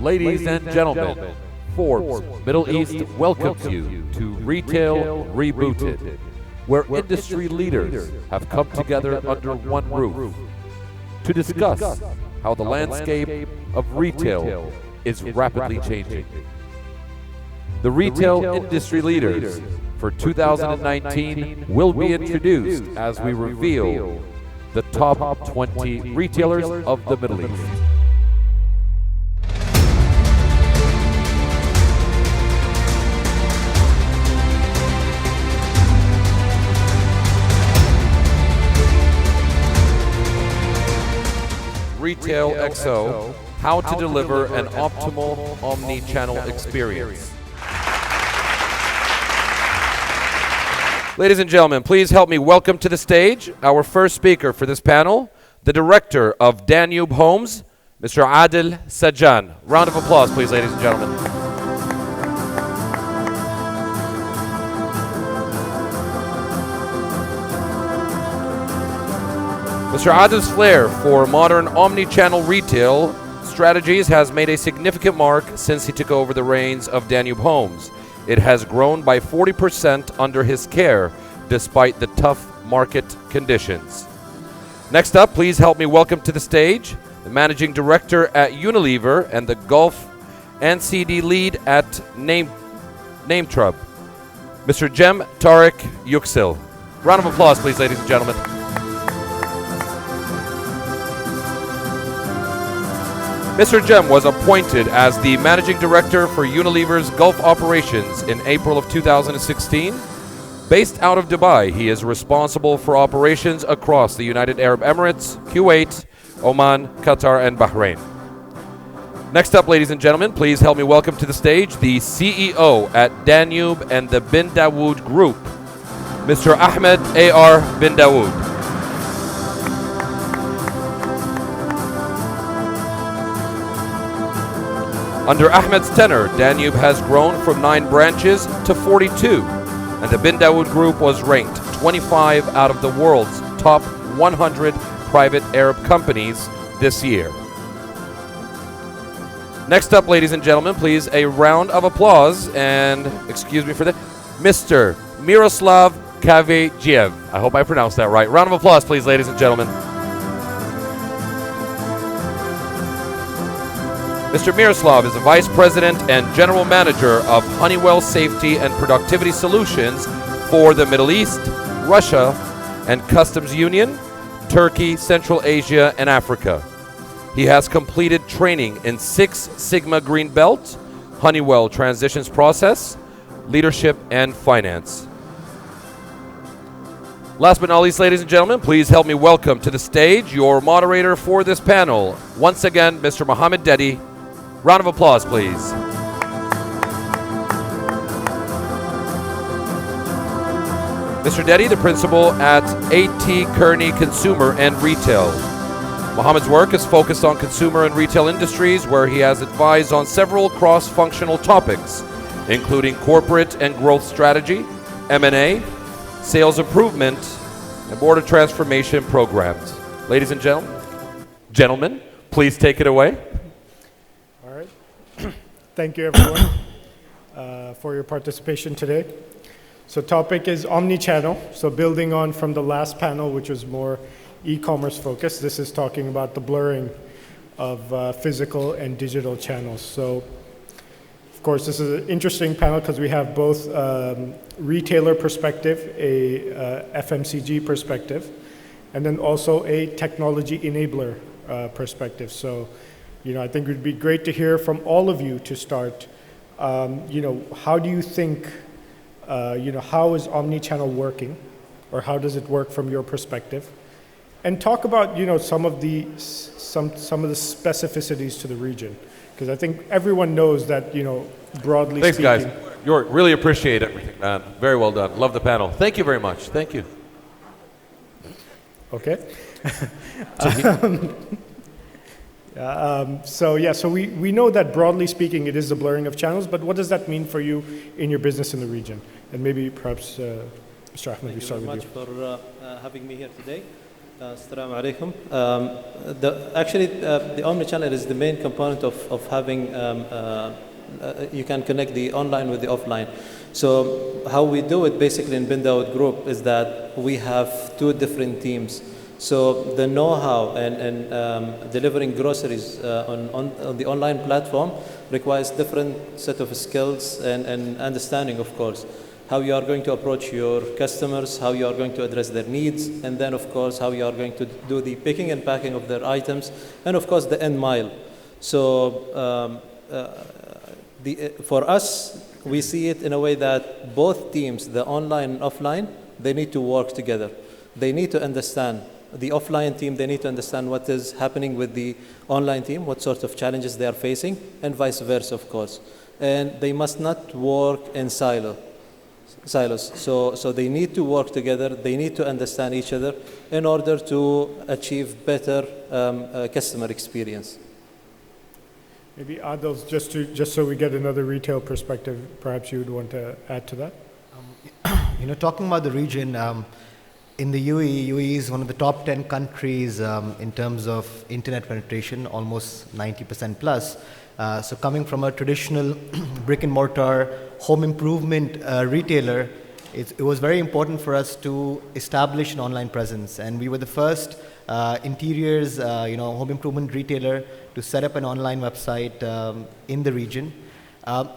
Ladies and gentlemen, Forbes Middle East welcomes you to Retail Rebooted, where industry leaders have come together under one roof to discuss how the landscape of retail is rapidly changing. The retail industry leaders for 2019 will be introduced as we reveal the top 20 retailers of the Middle East. Retail X.0, how to deliver an optimal omni-channel experience. Ladies and gentlemen, please help me welcome to the stage our first speaker for this panel, the director of Danube Homes, Mr. Adil Sajjan. Round of applause, please, ladies and gentlemen. Mr. Adil's flair for modern omni-channel retail strategies has made a significant mark since he took over the reins of Danube Homes. It has grown by 40% under his care, despite the tough market conditions. Next up, please help me welcome to the stage the Managing Director at Unilever and the Gulf NCD Lead at Nametrub, Mr. Jem Tariq Yüksel. Round of applause, please, ladies and gentlemen. Mr. Jem was appointed as the Managing Director for Unilever's Gulf operations in April of 2016. Based out of Dubai, he is responsible for operations across the United Arab Emirates, Kuwait, Oman, Qatar, and Bahrain. Next up, ladies and gentlemen, please help me welcome to the stage the CEO at Danube and the Bin Dawood Group, Mr. Ahmed A.R. Bin Dawood. Under Ahmed's tenure, Danube has grown from 9 branches to 42, and the Bin Dawood Group was ranked 25 out of the world's top 100 private Arab companies this year. Next up, ladies and gentlemen, please a round of applause, and excuse me for that, Mr. Miroslav Kavejiev. I hope I pronounced that right. Round of applause, please, ladies and gentlemen. Mr. Miroslav is the Vice President and General Manager of Honeywell Safety and Productivity Solutions for the Middle East, Russia, and Customs Union, Turkey, Central Asia, and Africa. He has completed training in 6 Sigma Green Belt, Honeywell Transitions Process, Leadership, and Finance. Last but not least, ladies and gentlemen, please help me welcome to the stage your moderator for this panel. Once again, Mr. Mohammed Dedi. Round of applause, please. Mr. Dedi, the principal at A.T. Kearney Consumer and Retail. Mohammed's work is focused on consumer and retail industries, where he has advised on several cross-functional topics, including corporate and growth strategy, M&A, sales improvement, and border transformation programs. Ladies and gentlemen, please take it away. Thank you, everyone, for your participation today. So topic is omni-channel. So building on from the last panel, which was more e-commerce focused, this is talking about the blurring of physical and digital channels. So, of course, this is an interesting panel because we have both retailer perspective, a FMCG perspective, and then also a technology enabler perspective. So, I think it would be great to hear from all of you to start. How do you think, how is omni-channel working, or how does it work from your perspective? And talk about, some of the specificities to the region, because I think everyone knows that, broadly Thanks, speaking. Thanks, guys. Really appreciate everything, man. Very well done. Love the panel. Thank you very much. Thank you. Okay. So we know that broadly speaking, it is the blurring of channels, but what does that mean for you in your business in the region? And maybe perhaps, Mr. Ahmed, we start with you. Thank you very much for having me here today. Assalamu alaikum. The Omni-Channel is the main component of having, you can connect the online with the offline. So how we do it basically in Bindawood Group is that we have two different teams. So the know-how and delivering groceries on the online platform requires different set of skills and understanding, of course. How you are going to approach your customers, how you are going to address their needs, and then, of course, how you are going to do the picking and packing of their items, and, of course, the end mile. So for us, we see it in a way that both teams, the online and offline, they need to work together. They need to understand. The offline team, they need to understand what is happening with the online team, what sort of challenges they are facing, and vice versa, of course. And they must not work in silos. So they need to work together. They need to understand each other in order to achieve better customer experience. Maybe Adil, just so we get another retail perspective, perhaps you would want to add to that. Talking about the region, in the UAE is one of the top 10 countries in terms of internet penetration, almost 90% plus. So coming from a traditional brick and mortar home improvement retailer, it was very important for us to establish an online presence. And we were the first interiors, home improvement retailer to set up an online website in the region.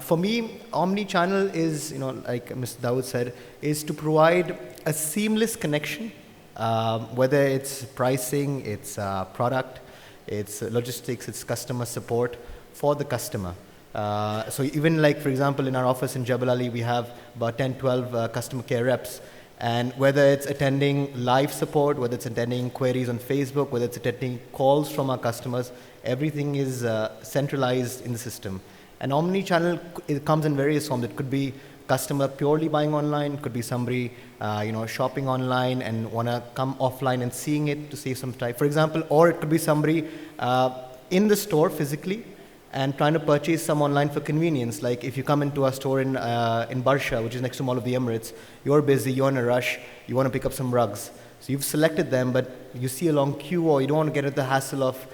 For me, Omni-Channel is, like Mr. Dawood said, is to provide a seamless connection, whether it's pricing, it's product, it's logistics, it's customer support for the customer. So even like, for example, in our office in Jebel Ali, we have about 10, 12 customer care reps. And whether it's attending live support, whether it's attending queries on Facebook, whether it's attending calls from our customers, everything is centralized in the system. And Omni-Channel, it comes in various forms. It could be customer purely buying online, could be somebody shopping online and want to come offline and seeing it to save some time, for example, or it could be somebody in the store physically and trying to purchase some online for convenience. Like if you come into our store in Barsha, which is next to Mall of the Emirates, you're busy, you're in a rush, you want to pick up some rugs. So you've selected them, but you see a long queue, or you don't want to get into the hassle of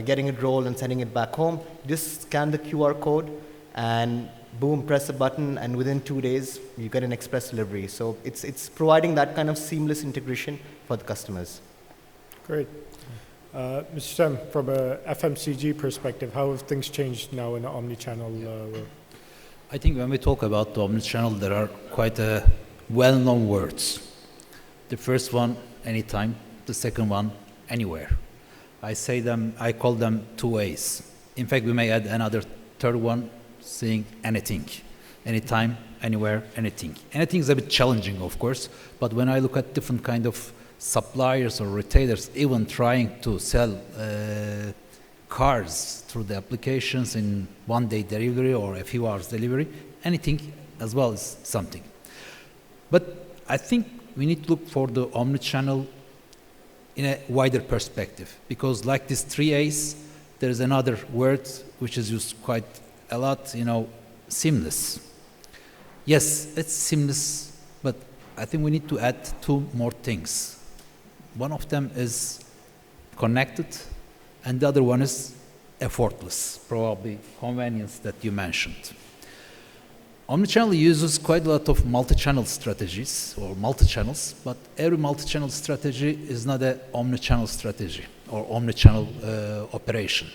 getting it rolled and sending it back home. Just scan the QR code and boom, press a button, and within 2 days, you get an express delivery. So it's providing that kind of seamless integration for the customers. Great. Mr. Sam, from a FMCG perspective, how have things changed now in the Omni-Channel world? I think when we talk about the Omni-Channel, there are quite well-known words. The first one, anytime. The second one, anywhere. I call them two ways. In fact, we may add another third one, saying anything. Anytime, anywhere, anything. Anything is a bit challenging, of course, but when I look at different kind of suppliers or retailers even trying to sell cars through the applications in one-day delivery or a few hours delivery, anything as well is something. But I think we need to look for the Omni-Channel in a wider perspective, because like these 3 A's, there is another word which is used quite a lot, seamless. Yes, it's seamless, but I think we need to add 2 more things. One of them is connected, and the other one is effortless, probably convenience that you mentioned. Omnichannel uses quite a lot of multi-channel strategies or multi-channels, but every multi-channel strategy is not an omnichannel strategy or omnichannel operation,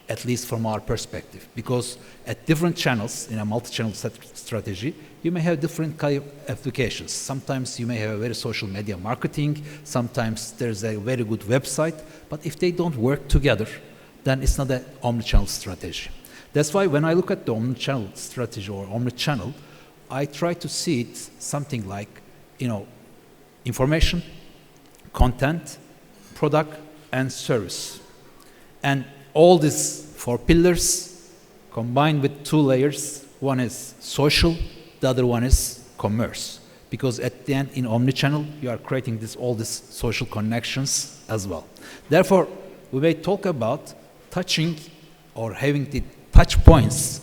at least from our perspective, because at different channels in a multi-channel strategy, you may have different kind of applications. Sometimes you may have a very social media marketing, sometimes there's a very good website, but if they don't work together, then it's not an omnichannel strategy. That's why when I look at the omnichannel strategy or omnichannel, I try to see it something like, information, content, product, and service. And all these 4 pillars combined with 2 layers. One is social, the other one is commerce. Because at the end, in omnichannel, you are creating all these social connections as well. Therefore, we may talk about touching or having the touch points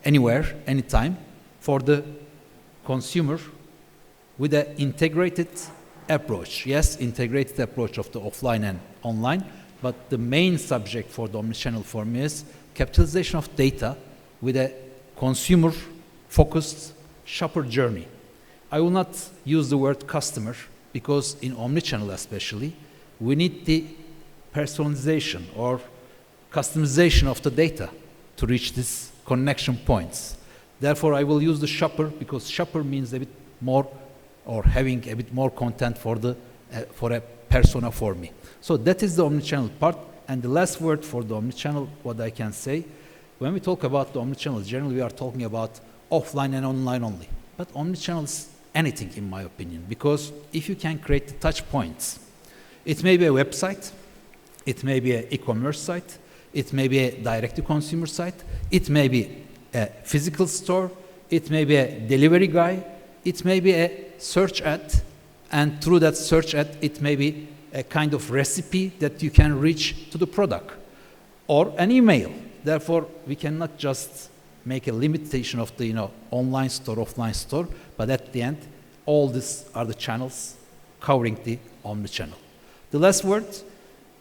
anywhere, anytime, for the consumer with an integrated approach. Yes, integrated approach of the offline and online, but the main subject for the omnichannel for me is capitalization of data with a consumer-focused shopper journey. I will not use the word customer because in omnichannel especially, we need the personalization or customization of the data to reach these connection points. Therefore, I will use the shopper because shopper means a bit more or having a bit more content for a persona for me. So that is the omnichannel part. And the last word for the omnichannel, what I can say, when we talk about the omnichannel, generally we are talking about offline and online only. But omnichannel is anything in my opinion, because if you can create the touch points, it may be a website, it may be an e-commerce site, it may be a direct-to-consumer site, it may be a physical store, it may be a delivery guy, it may be a search ad, and through that search ad, it may be a kind of recipe that you can reach to the product, or an email. Therefore, we cannot just make a limitation of the online store, offline store, but at the end, all these are the channels covering the omnichannel. The last word,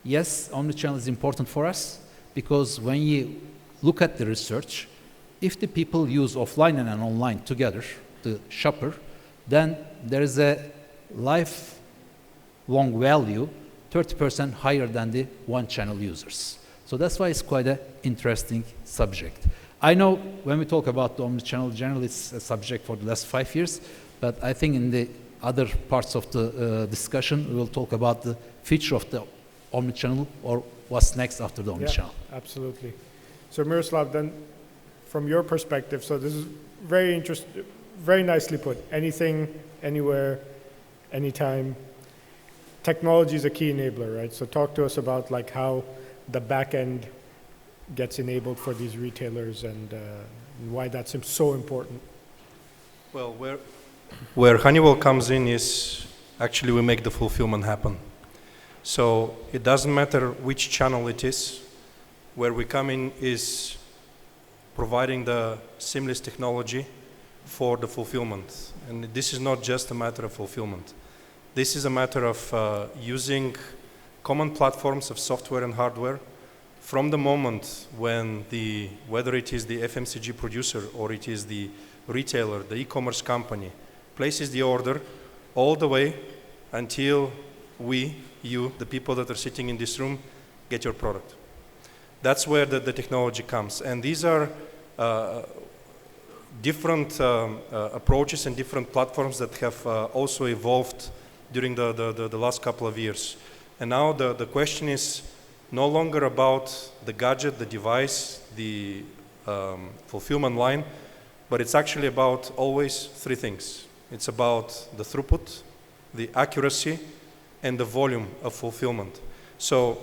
yes, omnichannel is important for us because when you look at the research, if the people use offline and online together, the shopper, then there is a lifelong value 30% higher than the one-channel users. So that's why it's quite an interesting subject. I know when we talk about the omnichannel, generally it's a subject for the last 5 years, but I think in the other parts of the discussion, we will talk about the future of the omnichannel or what's next after the omnichannel. Yeah, absolutely. So Miroslav, then from your perspective, so this is very interesting, very nicely put. Anything, anywhere, anytime. Technology is a key enabler, right? So talk to us about like how the back end gets enabled for these retailers and why that's so important. Well, where Honeywell comes in is actually we make the fulfillment happen. So it doesn't matter which channel it is. Where we come in is providing the seamless technology for the fulfillment. And this is not just a matter of fulfillment. This is a matter of using common platforms of software and hardware from the moment when whether it is the FMCG producer or it is the retailer, the e-commerce company, places the order all the way until you, the people that are sitting in this room, get your product. That's where the technology comes. And these are different approaches and different platforms that have also evolved during the last couple of years. And now the question is no longer about the gadget, the device, the fulfillment line, but it's actually about always three things. It's about the throughput, the accuracy, and the volume of fulfillment. So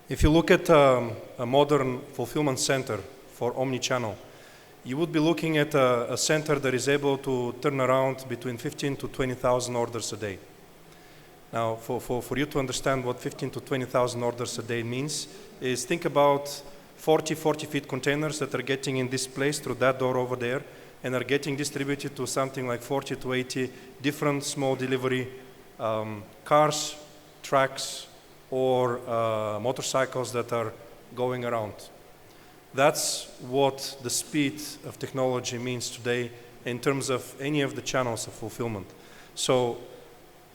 if you look at a modern fulfillment center for omni-channel, you would be looking at a center that is able to turn around between 15 to 20,000 orders a day. Now, for you to understand what 15 to 20,000 orders a day means, is think about 40 feet containers that are getting in this place through that door over there and are getting distributed to something like 40 to 80 different small delivery cars, trucks, or motorcycles that are going around. That's what the speed of technology means today in terms of any of the channels of fulfillment. So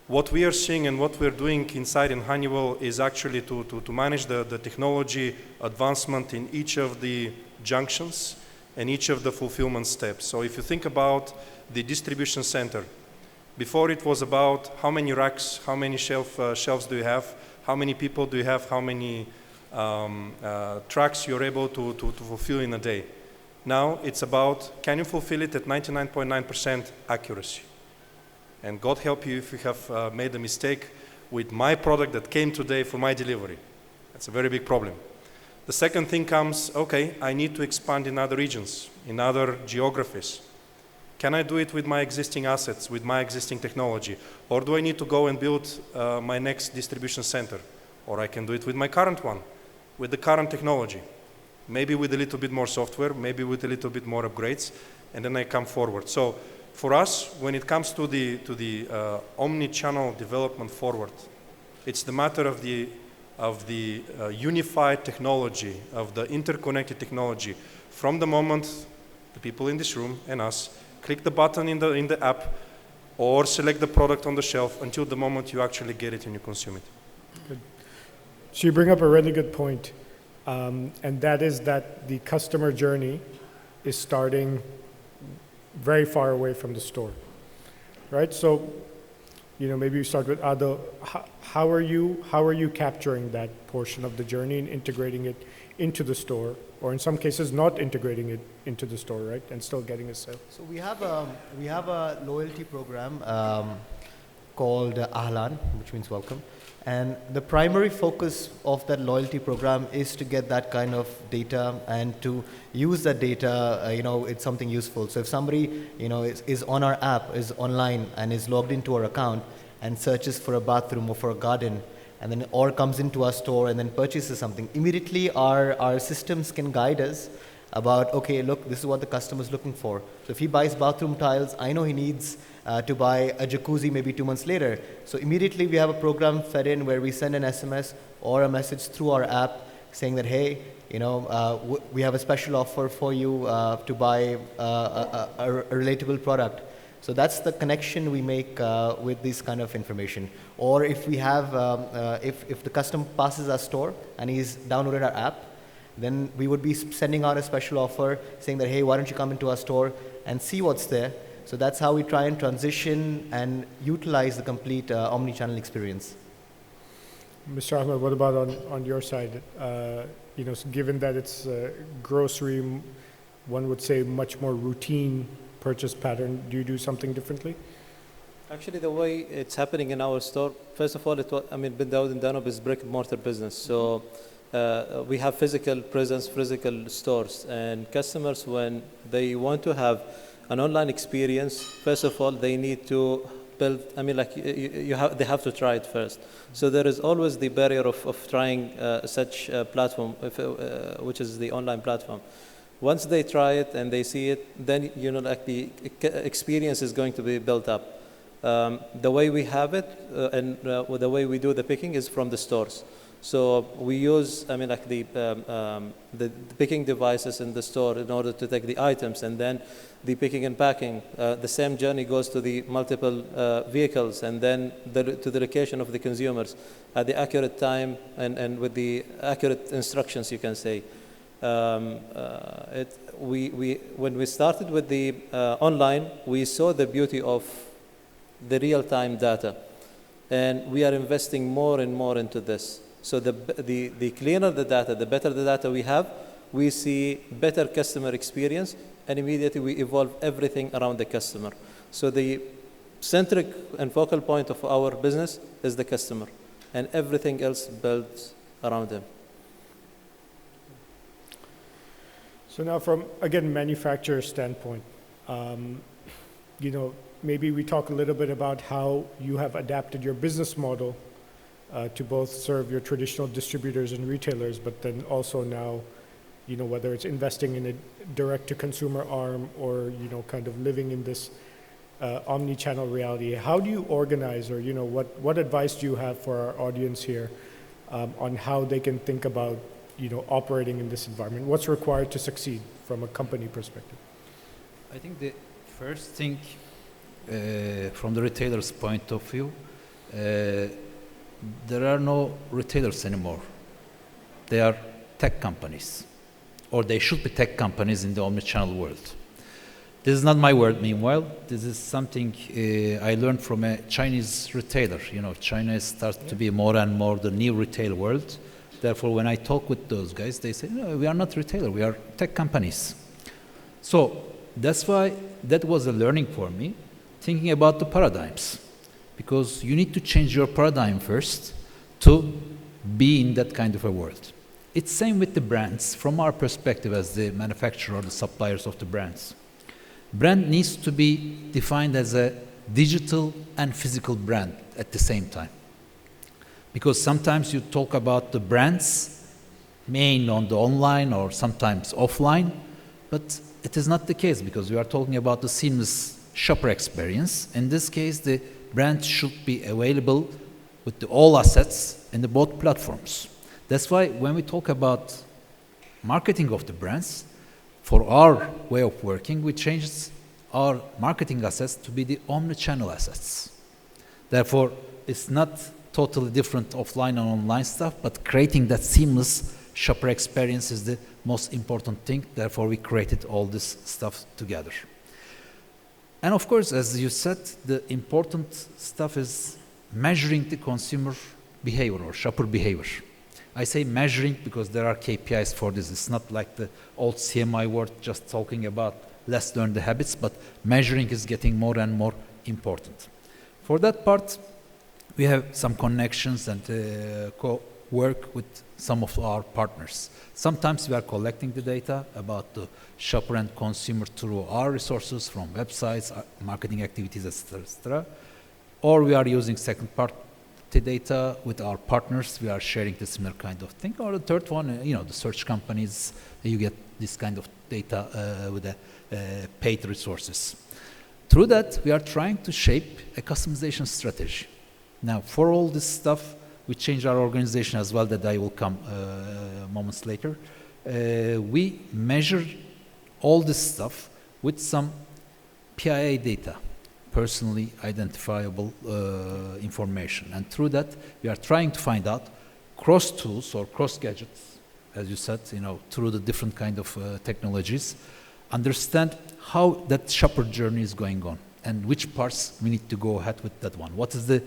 what we are seeing and what we're doing inside in Honeywell is actually to manage the technology advancement in each of the junctions and each of the fulfillment steps. So if you think about the distribution center, before it was about how many racks, how many shelves do you have, how many people do you have, how many trucks you're able to fulfill in a day. Now it's about, can you fulfill it at 99.9% accuracy? And God help you if you have made a mistake with my product that came today for my delivery. That's a very big problem. The second thing comes, okay, I need to expand in other regions, in other geographies. Can I do it with my existing assets, with my existing technology? Or do I need to go and build my next distribution center? Or I can do it with my current one, with the current technology. Maybe with a little bit more software, maybe with a little bit more upgrades, and then I come forward. So for us, when it comes to the omni-channel development forward, it's the matter of the unified technology, of the interconnected technology. From the moment the people in this room and us click the button in the app or select the product on the shelf until the moment you actually get it and you consume it. Good. So you bring up a really good point, and that is that the customer journey is starting very far away from the store, right? So, maybe you start with Ado. How are you capturing that portion of the journey and integrating it into the store, or in some cases not integrating it into the store, right, and still getting a sale? So we have a loyalty program called Ahlan, which means welcome. And the primary focus of that loyalty program is to get that kind of data and to use that data, it's something useful. So if somebody, is on our app, is online and is logged into our account and searches for a bathroom or for a garden, and then or comes into our store and then purchases something, immediately our systems can guide us about, okay, look, this is what the customer is looking for. So if he buys bathroom tiles, I know he needs to buy a jacuzzi maybe 2 months later. So immediately we have a program fed in where we send an SMS or a message through our app saying that, hey, we have a special offer for you to buy a relatable product. So that's the connection we make with this kind of information. Or if we have, if the customer passes our store and he's downloaded our app, then we would be sending out a special offer saying that, hey, why don't you come into our store and see what's there. So that's how we try and transition and utilize the complete omni-channel experience. Mr. Ahmed, what about on your side? Given that it's grocery, one would say much more routine purchase pattern, do you do something differently? Actually, the way it's happening in our store, first of all, Bin Dawood and Danube is brick and mortar business. So we have physical presence, physical stores, and customers, when they want to have an online experience, first of all, they need to build, they have to try it first. So there is always the barrier of trying such a platform, which is the online platform. Once they try it and they see it, then the experience is going to be built up. The way we have it and the way we do the picking is from the stores. So we use, the picking devices in the store in order to take the items, and then the picking and packing. The same journey goes to the multiple vehicles, and then to the location of the consumers at the accurate time and with the accurate instructions, you can say. When we started with the online, we saw the beauty of the real-time data, and we are investing more and more into this. So the cleaner the data, the better the data we have, we see better customer experience, and immediately we evolve everything around the customer. So the centric and focal point of our business is the customer, and everything else builds around him. So now from, again, manufacturer standpoint, maybe we talk a little bit about how you have adapted your business model to both serve your traditional distributors and retailers, but then also now, whether it's investing in a direct-to-consumer arm or, kind of living in this omni-channel reality. How do you organize, or, what advice do you have for our audience here on how they can think about, operating in this environment? What's required to succeed from a company perspective? I think the first thing from the retailer's point of view, there are no retailers anymore. They are tech companies, or they should be tech companies in the omnichannel world. This is not my word, meanwhile. This is something I learned from a Chinese retailer. China starts to be more and more the new retail world. Therefore, when I talk with those guys, they say, no, we are not retailer, we are tech companies. So that's why that was a learning for me, thinking about the paradigms. Because you need to change your paradigm first to be in that kind of a world. It's same with the brands from our perspective as the manufacturer or the suppliers of the brands. Brand needs to be defined as a digital and physical brand at the same time. Because sometimes you talk about the brands main on the online or sometimes offline, but it is not the case because we are talking about the seamless shopper experience. In this case, the brand should be available with all assets in the both platforms. That's why when we talk about marketing of the brands, for our way of working, we changed our marketing assets to be the omni-channel assets. Therefore, it's not totally different offline and online stuff, but creating that seamless shopper experience is the most important thing. Therefore, we created all this stuff together. And of course, as you said, the important stuff is measuring the consumer behavior or shopper behavior. I say measuring because there are KPIs for this. It's not like the old CMI word just talking about let's learn the habits, but measuring is getting more and more important. For that part, we have some connections and work with some of our partners. Sometimes we are collecting the data about the shopper and consumer through our resources from websites, marketing activities, etc. Or we are using second-party data with our partners. We are sharing the similar kind of thing. Or the third one, the search companies, you get this kind of data with the paid resources. Through that, we are trying to shape a customization strategy. Now, for all this stuff, we change our organization as well, that I will come moments later. We measure all this stuff with some PIA data, personally identifiable information. And through that, we are trying to find out cross tools or cross gadgets, as you said, through the different kind of technologies, understand how that shopper journey is going on and which parts we need to go ahead with that one. What is the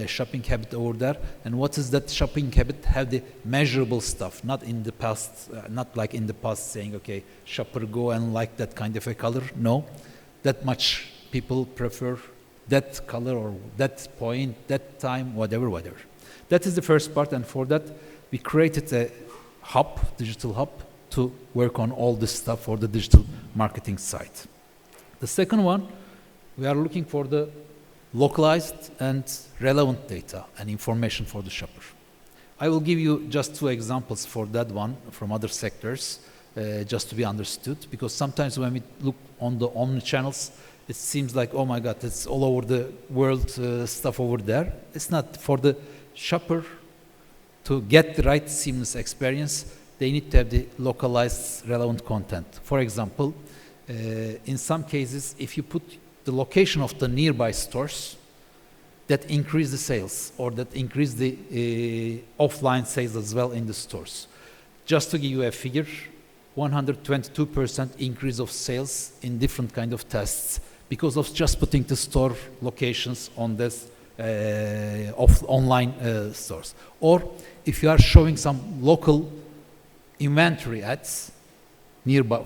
shopping habit over there, and what is that shopping habit have the measurable stuff, not in the past, not like in the past saying, okay, shopper go and like that kind of a color. No, that much people prefer that color or that point, that time, whatever. That is the first part, and for that, we created a hub, digital hub, to work on all this stuff for the digital marketing side. The second one, we are looking for the localized and relevant data and information for the shopper. I will give you just 2 examples for that one from other sectors, just to be understood, because sometimes when we look on the omni-channels, it seems like, oh my God, it's all over the world stuff over there. It's not. For the shopper to get the right seamless experience, they need to have the localized relevant content. For example, in some cases, if you put the location of the nearby stores, that increase the sales or that increase the offline sales as well in the stores. Just to give you a figure, 122% increase of sales in different kind of tests because of just putting the store locations on this online stores. Or if you are showing some local inventory ads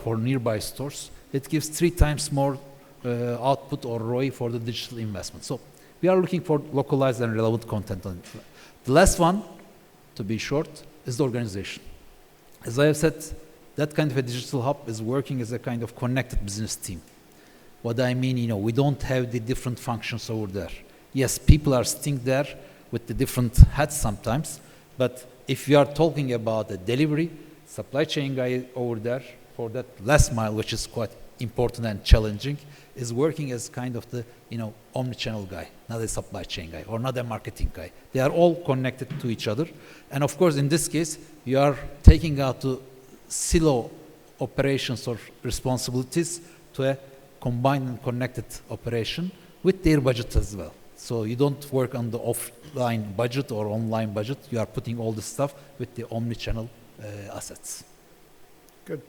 for nearby stores, it gives 3 times more output or ROI for the digital investment. So we are looking for localized and relevant content. The last one, to be short, is the organization. As I have said, that kind of a digital hub is working as a kind of connected business team. What I mean, we don't have the different functions over there. Yes, people are sitting there with the different hats sometimes, but if we are talking about the delivery, supply chain guy over there for that last mile, which is quite important and challenging, is working as kind of the omni-channel guy, not a supply chain guy or not a marketing guy. They are all connected to each other. And of course, in this case, you are taking out the silo operations or responsibilities to a combined and connected operation with their budget as well. So you don't work on the offline budget or online budget. You are putting all the stuff with the omni-channel assets. Good.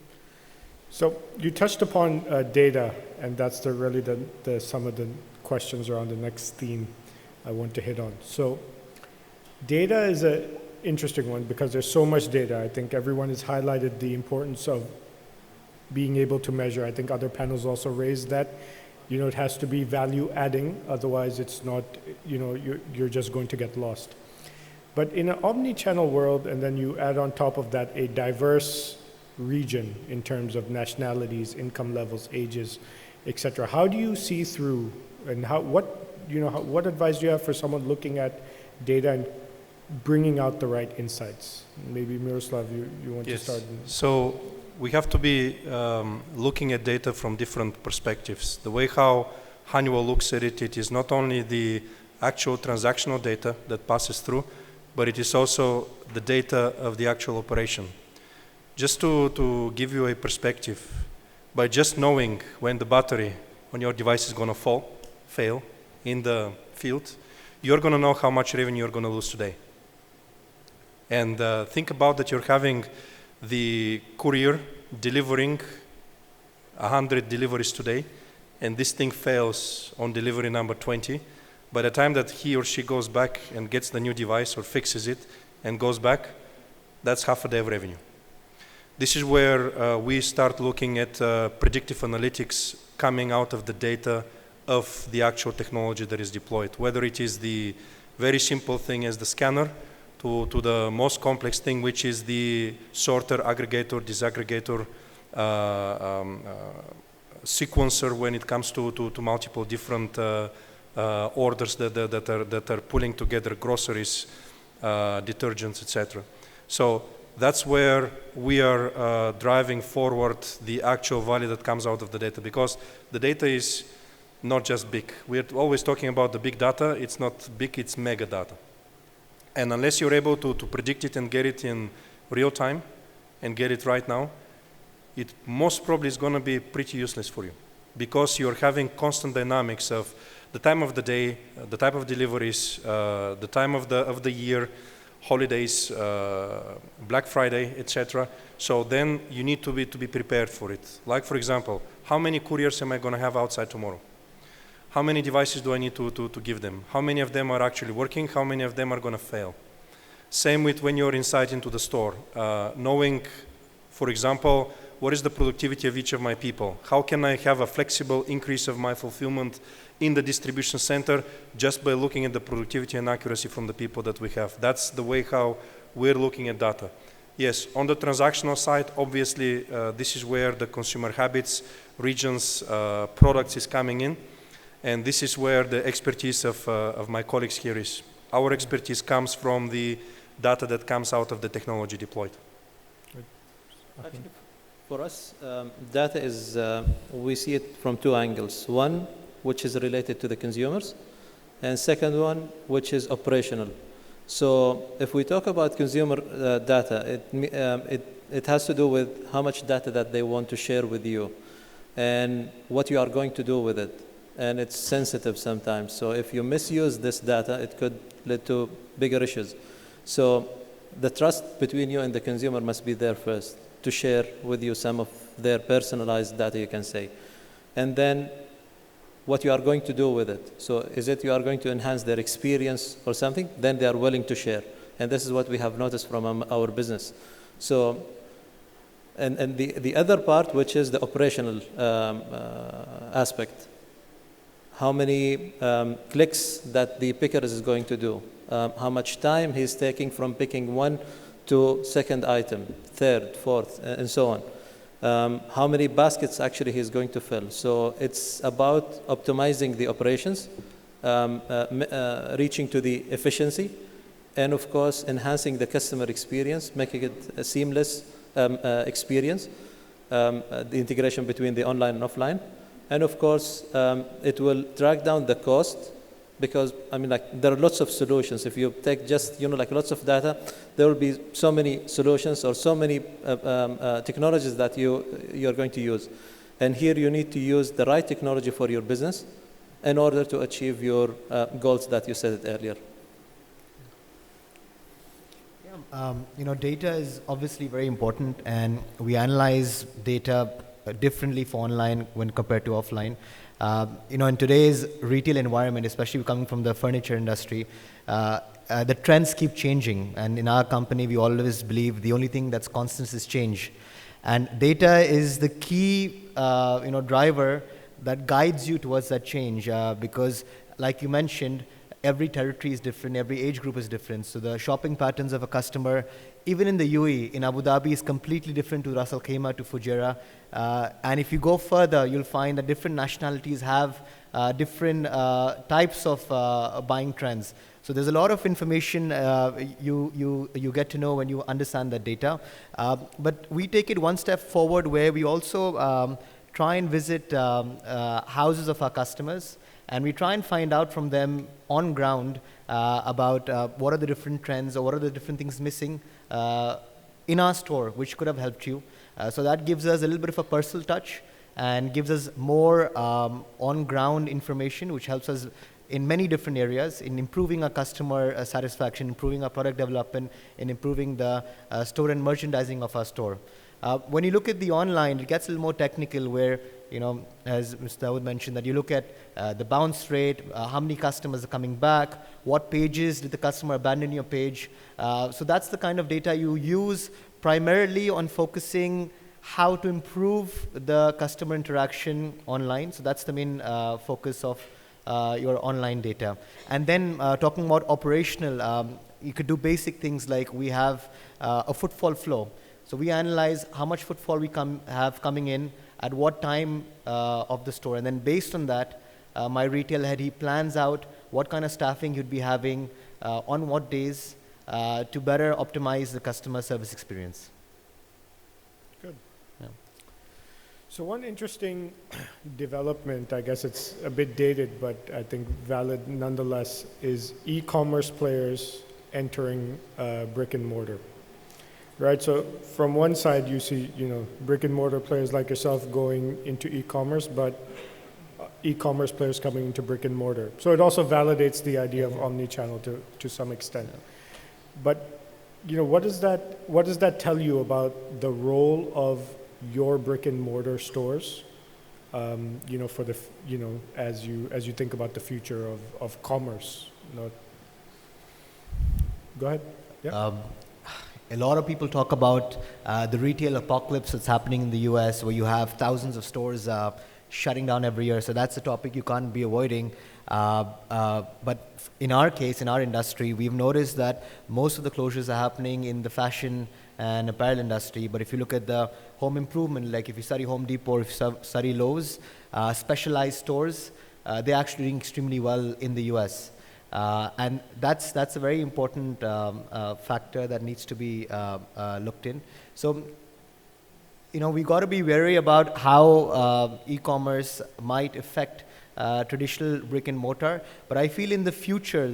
So you touched upon data, and that's really some of the questions around the next theme I want to hit on. So data is an interesting one because there's so much data. I think everyone has highlighted the importance of being able to measure. I think other panels also raised that. It has to be value adding, otherwise it's not, you're just going to get lost. But in an omni-channel world, and then you add on top of that a diverse region in terms of nationalities, income levels, ages, etc. How do you see through, and what advice do you have for someone looking at data and bringing out the right insights? Maybe Miroslav, you want to start? So we have to be looking at data from different perspectives. The way how Honeywell looks at it, it is not only the actual transactional data that passes through, but it is also the data of the actual operation. Just to give you a perspective, by just knowing when the battery on your device is going to fail in the field, you're going to know how much revenue you're going to lose today. And think about that you're having the courier delivering 100 deliveries today, and this thing fails on delivery number 20. By the time that he or she goes back and gets the new device or fixes it and goes back, that's half a day of revenue. This is where we start looking at predictive analytics coming out of the data of the actual technology that is deployed, whether it is the very simple thing as the scanner to the most complex thing, which is the sorter, aggregator, disaggregator, sequencer when it comes to multiple different orders that are pulling together groceries, detergents, etc. So that's where we are driving forward the actual value that comes out of the data, because the data is not just big. We're always talking about the big data. It's not big, it's mega data. And unless you're able to predict it and get it in real time and get it right now, it most probably is going to be pretty useless for you, because you're having constant dynamics of the time of the day, the type of deliveries, the time of the year, holidays, Black Friday, etc. So then you need to be prepared for it. Like, for example, how many couriers am I going to have outside tomorrow? How many devices do I need to give them? How many of them are actually working? How many of them are going to fail? Same with when you're inside into the store, knowing, for example, what is the productivity of each of my people? How can I have a flexible increase of my fulfillment in the distribution center just by looking at the productivity and accuracy from the people that we have? That's the way how we're looking at data. Yes, on the transactional side, obviously, this is where the consumer habits, regions, products is coming in. And this is where the expertise of my colleagues here is. Our expertise comes from the data that comes out of the technology deployed. Actually, for us, data is, we see it from two angles. One, which is related to the consumers, and second one, which is operational. So if we talk about consumer data, it has to do with how much data that they want to share with you and what you are going to do with it. And it's sensitive sometimes. So if you misuse this data, it could lead to bigger issues. So the trust between you and the consumer must be there first to share with you some of their personalized data, you can say. And then what you are going to do with it. So is it you are going to enhance their experience or something? Then they are willing to share. And this is what we have noticed from our business. So, and the other part, which is the operational aspect. How many clicks that the picker is going to do, how much time he's taking from picking one to second item, third, fourth, and so on. How many baskets actually he's going to fill. So it's about optimizing the operations, reaching to the efficiency, and of course enhancing the customer experience, making it a seamless experience, the integration between the online and offline. And of course, it will drag down the cost, because I mean, like, there are lots of solutions. If you take just, like lots of data, there will be so many solutions or so many technologies that you're going to use. And here you need to use the right technology for your business in order to achieve your goals that you said earlier. Data is obviously very important, and we analyze data differently for online when compared to offline. In today's retail environment, especially coming from the furniture industry, the trends keep changing. And in our company, we always believe the only thing that's constant is change. And data is the key, driver that guides you towards that change. Because, like you mentioned, every territory is different, every age group is different. So the shopping patterns of a customer, even in the UAE, in Abu Dhabi, is completely different to Ras Al Khaimah, to Fujairah. And if you go further, you'll find that different nationalities have different types of buying trends. So there's a lot of information you get to know when you understand that data. But we take it one step forward, where we also try and visit houses of our customers, and we try and find out from them on ground about what are the different trends or what are the different things missing in our store which could have helped you. So that gives us a little bit of a personal touch and gives us more on-ground information, which helps us in many different areas, in improving our customer satisfaction, improving our product development, and improving the store and merchandising of our store. When you look at the online, it gets a little more technical where, you know, as Mr. Dawood mentioned, that you look at the bounce rate, how many customers are coming back, what pages did the customer abandon your page. So that's the kind of data you use primarily on focusing how to improve the customer interaction online. So that's the main focus of your online data. And then talking about operational, you could do basic things like we have a footfall flow. So we analyze how much footfall we have coming in at what time of the store. And then based on that, my retail head, he plans out what kind of staffing he'd be having on what days to better optimize the customer service experience. Good. Yeah. So one interesting development, I guess it's a bit dated, but I think valid nonetheless, is e-commerce players entering brick and mortar. Right, so from one side you see, you know, brick and mortar players like yourself going into e-commerce, but e-commerce players coming into brick and mortar. So it also validates the idea of omni-channel to some extent. Yeah. But, you know, what does that tell you about the role of your brick and mortar stores? You know, for the, you know, as you think about the future of commerce. You know? Go ahead. Yeah. A lot of people talk about the retail apocalypse that's happening in the US, where you have thousands of stores shutting down every year. So that's a topic you can't be avoiding. But in our case, in our industry, we've noticed that most of the closures are happening in the fashion and apparel industry. But if you look at the home improvement, like if you study Home Depot, or if you study Lowe's, specialized stores, they're actually doing extremely well in the US. And that's a very important factor that needs to be looked in. So, you know, we got to be wary about how e-commerce might affect traditional brick and mortar. But I feel in the future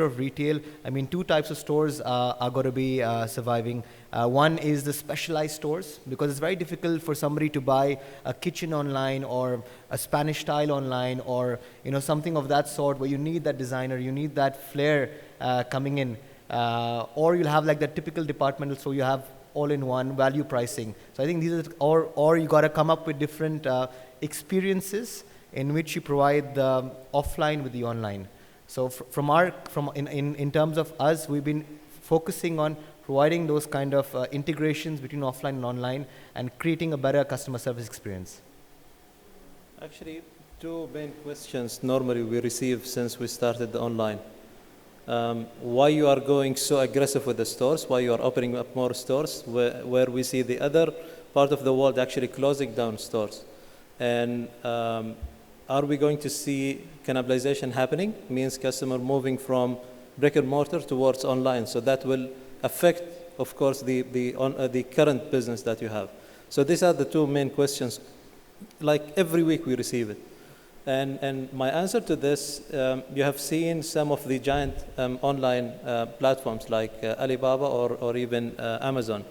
of retail, I mean, two types of stores are going to be surviving. One is the specialized stores, because it's very difficult for somebody to buy a kitchen online or a Spanish tile online, or, you know, something of that sort where you need that designer, you need that flair coming in. Or you'll have like that typical departmental store, you have all-in-one value pricing. So I think these are, or you got to come up with different experiences in which you provide the offline with the online. So in terms of us, we've been focusing on providing those kind of integrations between offline and online and creating a better customer service experience. Actually, two main questions normally we receive since we started the online. Why you are going so aggressive with the stores, why you are opening up more stores, where we see the other part of the world actually closing down stores. And are we going to see cannibalization happening? Means customer moving from brick and mortar towards online. So that will affect, of course, the current business that you have. So these are the two main questions. Like every week we receive it. And my answer to this, you have seen some of the giant online platforms like Alibaba or even Amazon.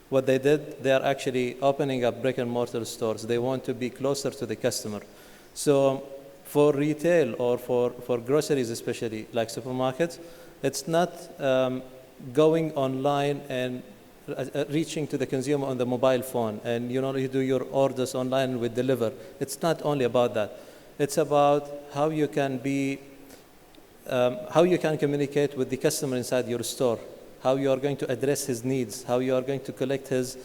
What they did, they are actually opening up brick and mortar stores. They want to be closer to the customer. So for retail or for groceries especially, like supermarkets, it's not going online and reaching to the consumer on the mobile phone and you do your orders online and we deliver. It's not only about that. It's about how you can communicate with the customer inside your store, how you are going to address his needs, how you are going to collect his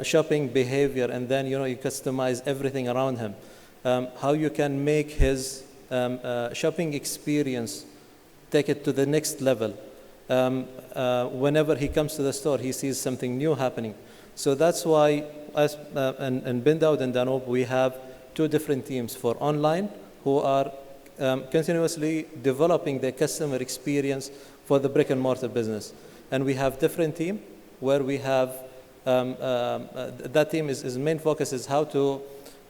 shopping behavior, and then you customize everything around him. How you can make his shopping experience, take it to the next level. Whenever he comes to the store, he sees something new happening. So that's why us and Bin Dawood and Danube, we have two different teams for online who are continuously developing the customer experience for the brick and mortar business. And we have different team where we have, that team is main focus is how to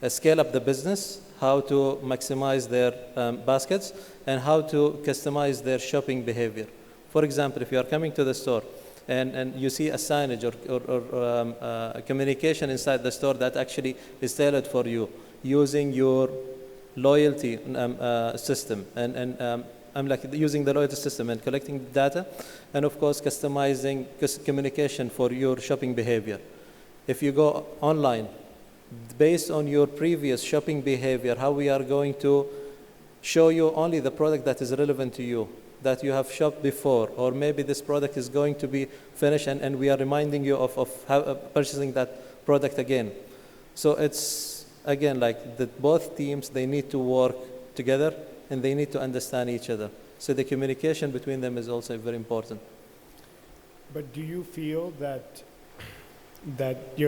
scale up the business, how to maximize their baskets, and how to customize their shopping behavior. For example, if you are coming to the store and you see a signage or a communication inside the store that actually is tailored for you, using your loyalty system and I'm like using the loyalty system and collecting data, and of course customizing communication for your shopping behavior. If you go online, based on your previous shopping behavior, how we are going to show you only the product that is relevant to you, that you have shopped before, or maybe this product is going to be finished and we are reminding you of purchasing that product again. So it's, again, like that both teams, they need to work together and they need to understand each other. So the communication between them is also very important. But do you feel that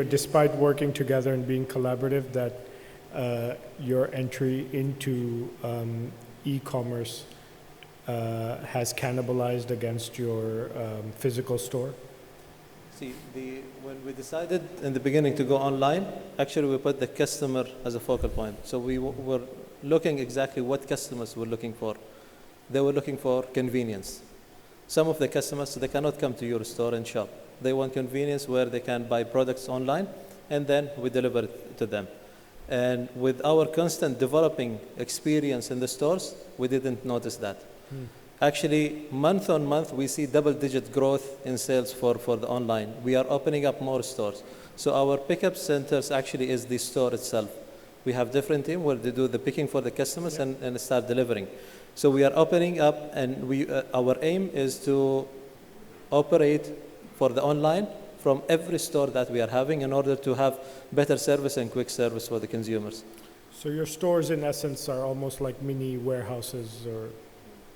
despite working together and being collaborative, that your entry into e-commerce has cannibalized against your physical store? See, when we decided in the beginning to go online, actually we put the customer as a focal point. So we were looking exactly what customers were looking for. They were looking for convenience. Some of the customers, they cannot come to your store and shop. They want convenience where they can buy products online and then we deliver it to them. And with our constant developing experience in the stores, we didn't notice that. Actually, month on month, we see double-digit growth in sales for the online. We are opening up more stores. So our pickup centers actually is the store itself. We have different teams where they do the picking for the customers and start delivering. So we are opening up, and our aim is to operate for the online from every store that we are having in order to have better service and quick service for the consumers. So your stores, in essence, are almost like mini warehouses or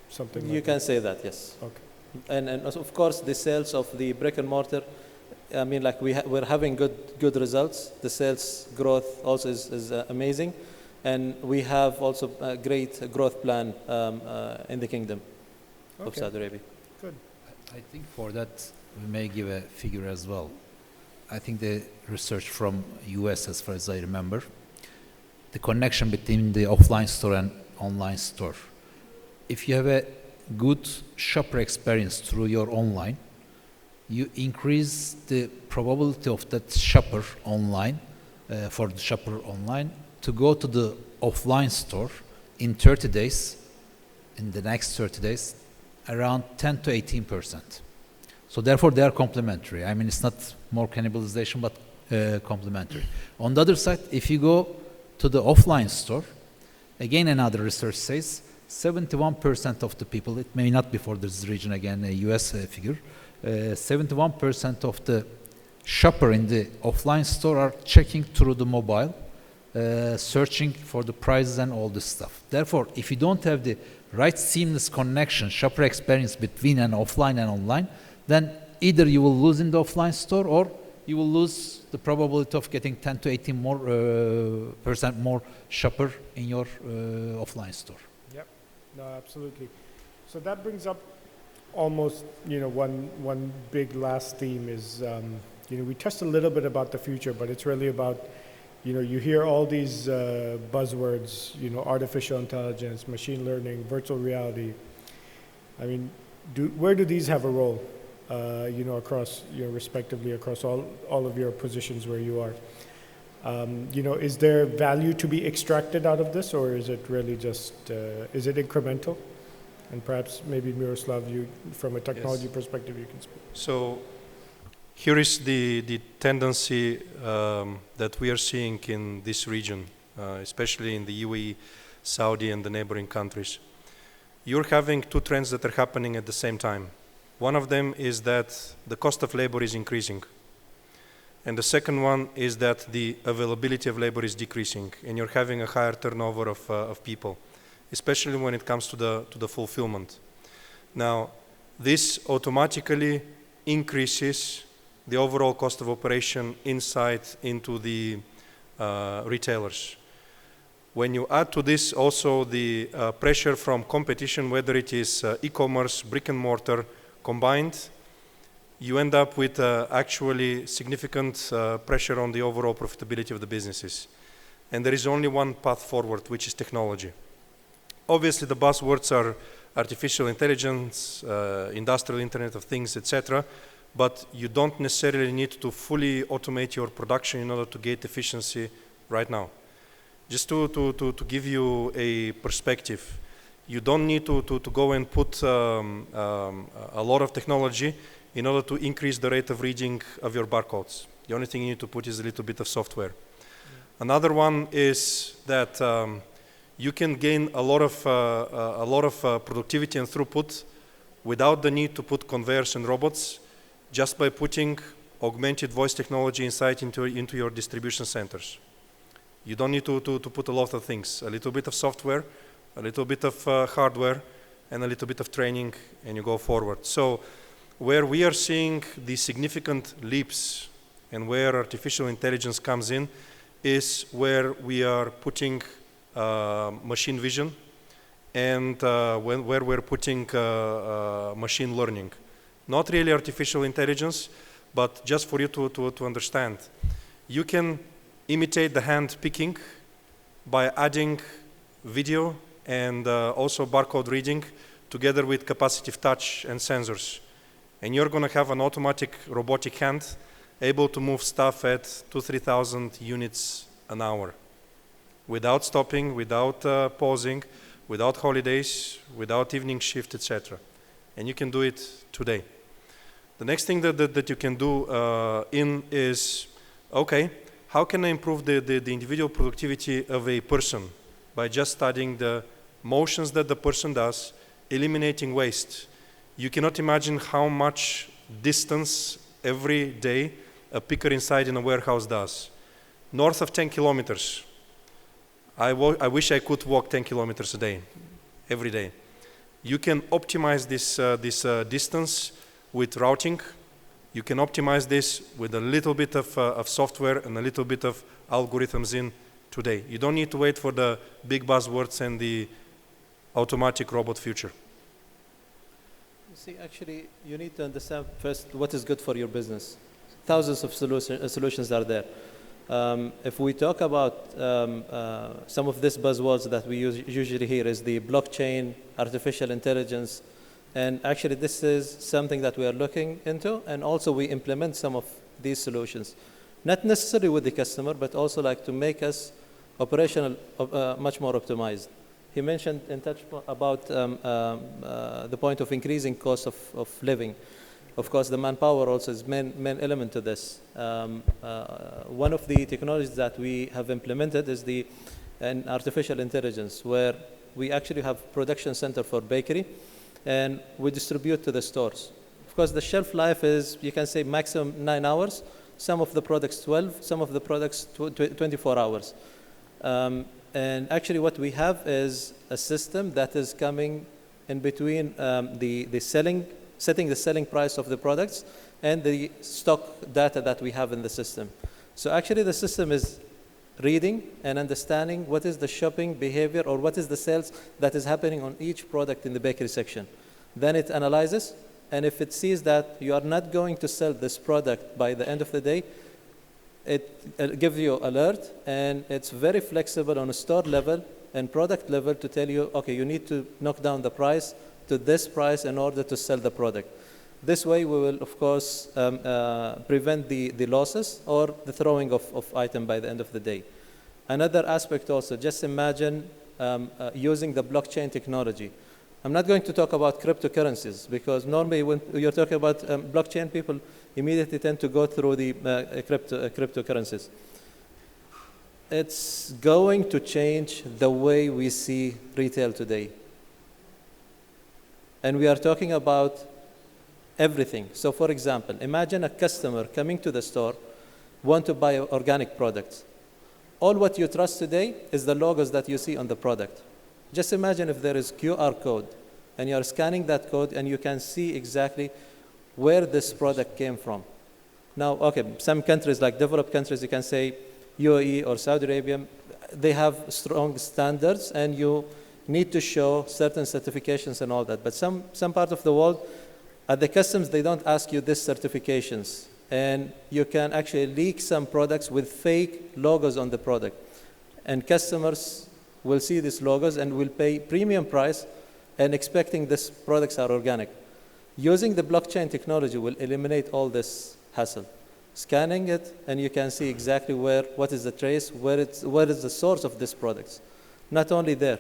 something like that? You can say that, yes. Okay. And of course, the sales of the brick and mortar, I mean, like we're having good results. The sales growth also is amazing. And we have also a great growth plan in the kingdom of Saudi Arabia. Good. I think for that, we may give a figure as well. I think the research from US, as far as I remember, the connection between the offline store and online store. If you have a good shopper experience through your online, you increase the probability of that shopper online, for the shopper online, to go to the offline store in 30 days, in the next 30 days, around 10 to 18%. So therefore, they are complementary. I mean, it's not more cannibalization, but complementary. On the other side, if you go to the offline store, again, another research says 71% of the people, it may not be for this region, again, a US figure, 71% of the shopper in the offline store are checking through the mobile, searching for the prices and all this stuff. Therefore, if you don't have the right seamless connection, shopper experience between an offline and online, then either you will lose in the offline store or you will lose the probability of getting 10 to 18 percent more shopper in your offline store. Yep. No, absolutely. So that brings up almost, one big last theme is, we touched a little bit about the future, but it's really about, you hear all these buzzwords, artificial intelligence, machine learning, virtual reality. I mean, where do these have a role, across, respectively across all of your positions where you are? Is there value to be extracted out of this, or is it really just, is it incremental? And perhaps maybe Miroslav, you, from a technology perspective, you can speak. So here is the tendency that we are seeing in this region, especially in the UAE, Saudi, and the neighboring countries. You're having two trends that are happening at the same time. One of them is that the cost of labor is increasing. And the second one is that the availability of labor is decreasing, and you're having a higher turnover of people, especially when it comes to the fulfillment. Now, this automatically increases the overall cost of operation into the retailers. When you add to this also the pressure from competition, whether it is e-commerce, brick and mortar combined, you end up with actually significant pressure on the overall profitability of the businesses. and there is only one path forward, which is technology. Obviously, the buzzwords are artificial intelligence, industrial Internet of Things, etc. But you don't necessarily need to fully automate your production in order to get efficiency right now. Just to give you a perspective, you don't need to go and put a lot of technology in order to increase the rate of reading of your barcodes. The only thing you need to put is a little bit of software. Another one is that you can gain a lot of productivity and throughput without the need to put conveyors and robots, just by putting augmented voice technology inside into your distribution centers. You don't need to put a lot of things. A little bit of software, a little bit of hardware, and a little bit of training, and you go forward. So where we are seeing the significant leaps and where artificial intelligence comes in is where we are putting machine vision and where we're putting machine learning. Not really artificial intelligence, but just for you to understand. You can imitate the hand picking by adding video and also barcode reading together with capacitive touch and sensors. And you're going to have an automatic robotic hand able to move stuff at 2,000-3,000 units an hour without stopping, without pausing, without holidays, without evening shift, etc. And you can do it today. The next thing that you can do is, okay, how can I improve the individual productivity of a person by just studying the motions that the person does, eliminating waste. You cannot imagine how much distance every day a picker inside in a warehouse does. North of 10 kilometers. I wish I could walk 10 kilometers a day, every day. You can optimize this distance with routing. You can optimize this with a little bit of software and a little bit of algorithms in today. You don't need to wait for the big buzzwords and the automatic robot future. You see, actually, you need to understand first what is good for your business. Thousands of solutions are there. If we talk about some of these buzzwords that we usually hear is the blockchain, artificial intelligence, and actually this is something that we are looking into, and also we implement some of these solutions. Not necessarily with the customer, but also like to make us operational, much more optimized. He mentioned and touched about the point of increasing cost of living. Of course, the manpower also is main element to this. One of the technologies that we have implemented is an artificial intelligence, where we actually have production center for bakery, and we distribute to the stores. Of course, the shelf life is, you can say, maximum 9 hours. Some of the products 12, some of the products 24 hours. And actually what we have is a system that is coming in between setting the selling price of the products and the stock data that we have in the system. So actually the system is reading and understanding what is the shopping behavior or what is the sales that is happening on each product in the bakery section. Then it analyzes, and if it sees that you are not going to sell this product by the end of the day, it gives you alert, and it's very flexible on a store level and product level to tell you, okay, you need to knock down the price to this price in order to sell the product. This way we will, of course, prevent the losses or the throwing of item by the end of the day. Another aspect also, just imagine using the blockchain technology. I'm not going to talk about cryptocurrencies because normally when you're talking about blockchain, people immediately tend to go through the cryptocurrencies. It's going to change the way we see retail today. And we are talking about everything. So for example, imagine a customer coming to the store, want to buy organic products. All what you trust today is the logos that you see on the product. Just imagine if there is QR code and you're scanning that code and you can see exactly where this product came from. Now, okay, some countries like developed countries, you can say UAE or Saudi Arabia, they have strong standards and you need to show certain certifications and all that. But some part of the world, at the customs, they don't ask you these certifications. And you can actually leak some products with fake logos on the product. and customers will see these logos and will pay premium price and expecting these products are organic. Using the blockchain technology will eliminate all this hassle. Scanning it, and you can see exactly what is the trace, what is the source of these products. Not only there,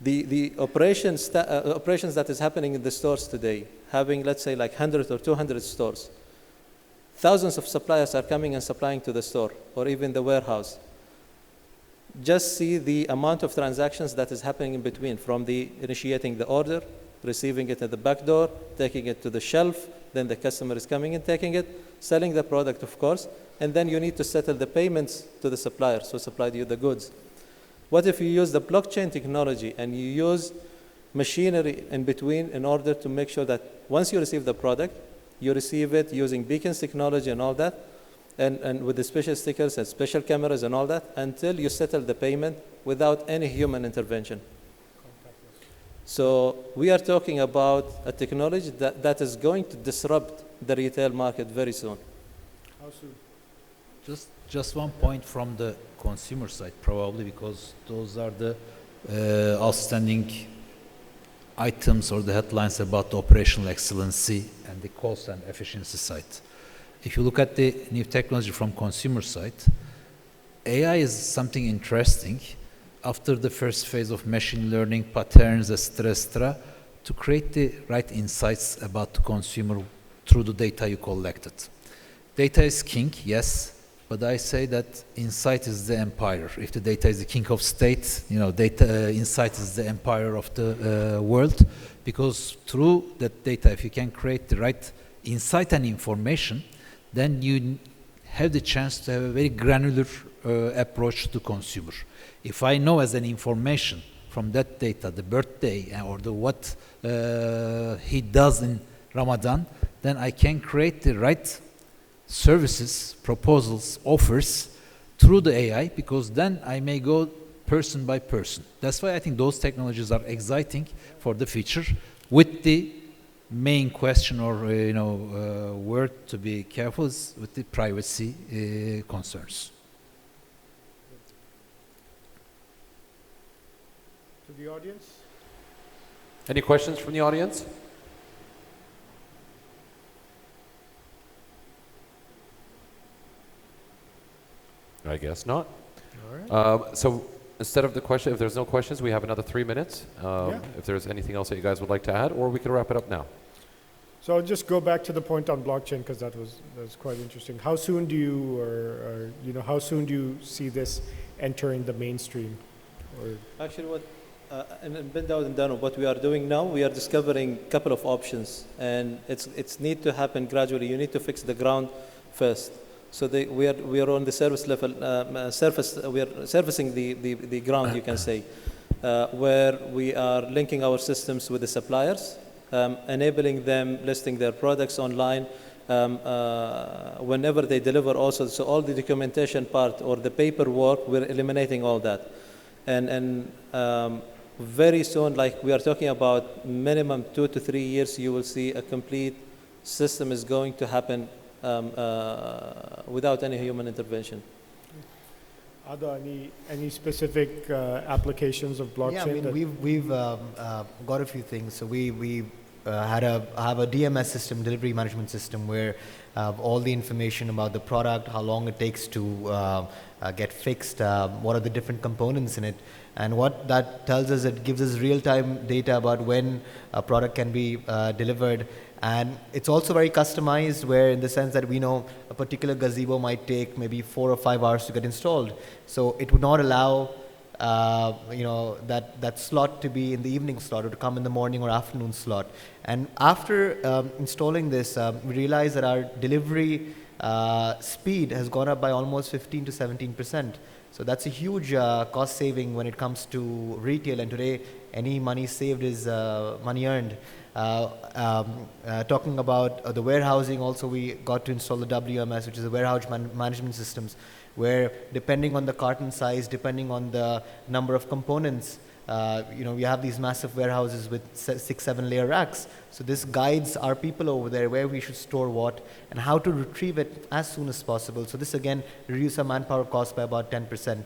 the operations that is happening in the stores today, having, let's say, like 100 or 200 stores, thousands of suppliers are coming and supplying to the store or even the warehouse. Just see the amount of transactions that is happening in between, from the initiating the order, receiving it at the back door, taking it to the shelf, then the customer is coming and taking it, selling the product, of course, and then you need to settle the payments to the suppliers who supplied you the goods. What if you use the blockchain technology and you use machinery in between in order to make sure that once you receive the product, you receive it using beacons technology and all that, and with the special stickers and special cameras and all that, until you settle the payment without any human intervention. So we are talking about a technology that is going to disrupt the retail market very soon. How soon? Just one point from the consumer side, probably, because those are the outstanding items or the headlines about the operational excellency and the cost and efficiency side. If you look at the new technology from consumer side, AI is something interesting. After the first phase of machine learning, patterns, etc., to create the right insights about the consumer through the data you collected. Data is king, yes, but I say that insight is the empire. If the data is the king of state, insight is the empire of the world, because through that data, if you can create the right insight and information, then you have the chance to have a very granular approach to consumer. If I know as an information from that data, the birthday or what he does in Ramadan, then I can create the right services, proposals, offers through the AI, because then I may go person by person. That's why I think those technologies are exciting for the future, with the main question or word to be careful is with the privacy concerns. To the audience? Any questions from the audience? I guess not. All right. So instead of the question, if there's no questions, we have another 3 minutes. If there's anything else that you guys would like to add, or we can wrap it up now. So I'll just go back to the point on blockchain, because that was quite interesting. How soon do how soon do you see this entering the mainstream? Actually, in Bindaud and Dano, what we are doing now, we are discovering a couple of options, and it's need to happen gradually. You need to fix the ground first. So we are on the service level, we are servicing the ground, you can say, where we are linking our systems with the suppliers, enabling them listing their products online whenever they deliver also. So all the documentation part or the paperwork, we're eliminating all that. And very soon, like we are talking about minimum 2 to 3 years, you will see a complete system is going to happen without any human intervention. Are there any specific applications of blockchain? Yeah, I mean, we've got a few things. So we have a DMS system, delivery management system, where all the information about the product, how long it takes to get fixed, what are the different components in it, and what that tells us, it gives us real-time data about when a product can be delivered. And it's also very customized, where in the sense that we know a particular gazebo might take maybe 4 or 5 hours to get installed. So it would not allow that slot to be in the evening slot, or to come in the morning or afternoon slot. And after installing this, we realized that our delivery speed has gone up by almost 15 to 17%. So that's a huge cost saving when it comes to retail. And today, any money saved is money earned. Talking about the warehousing, also we got to install the WMS, which is the warehouse management systems, where depending on the carton size, depending on the number of components, we have these massive warehouses with 6-7 layer racks. So this guides our people over there where we should store what and how to retrieve it as soon as possible. So this again reduces our manpower cost by about 10%.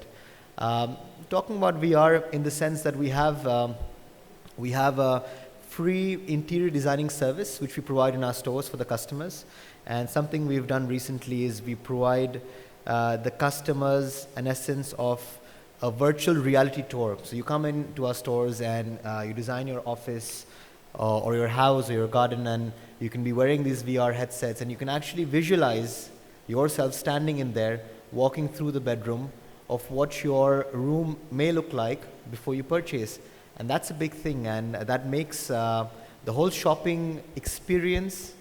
Talking about VR in the sense that we have a free interior designing service which we provide in our stores for the customers. And something we've done recently is we provide the customers an essence of a virtual reality tour. So you come into our stores and you design your office or your house or your garden, and you can be wearing these VR headsets and you can actually visualize yourself standing in there, walking through the bedroom of what your room may look like before you purchase. And that's a big thing, and that makes the whole shopping experience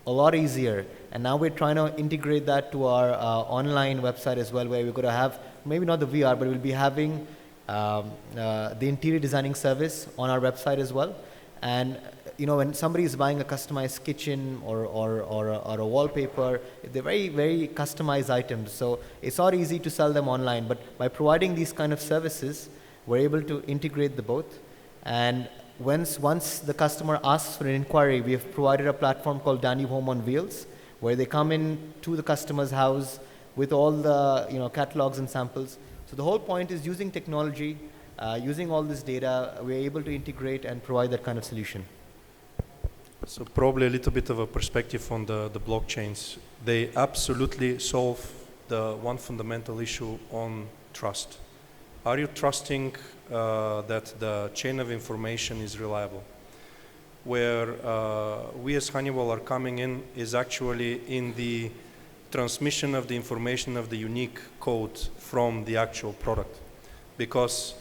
a lot easier. And now we're trying to integrate that to our online website as well, where we're going to have, maybe not the VR, but we'll be having the interior designing service on our website as well. And you know, when somebody is buying a customized kitchen or a wallpaper, they're very, very customized items. So it's not easy to sell them online, but by providing these kind of services, we're able to integrate the both. And once the customer asks for an inquiry, we have provided a platform called Danube Home on Wheels, where they come in to the customer's house with all the catalogs and samples. So the whole point is using technology, using all this data, we're able to integrate and provide that kind of solution. So probably a little bit of a perspective on the blockchains. They absolutely solve the one fundamental issue on trust. Are you trusting that the chain of information is reliable? Where we as Honeywell are coming in is actually in the transmission of the information of the unique code from the actual product. Because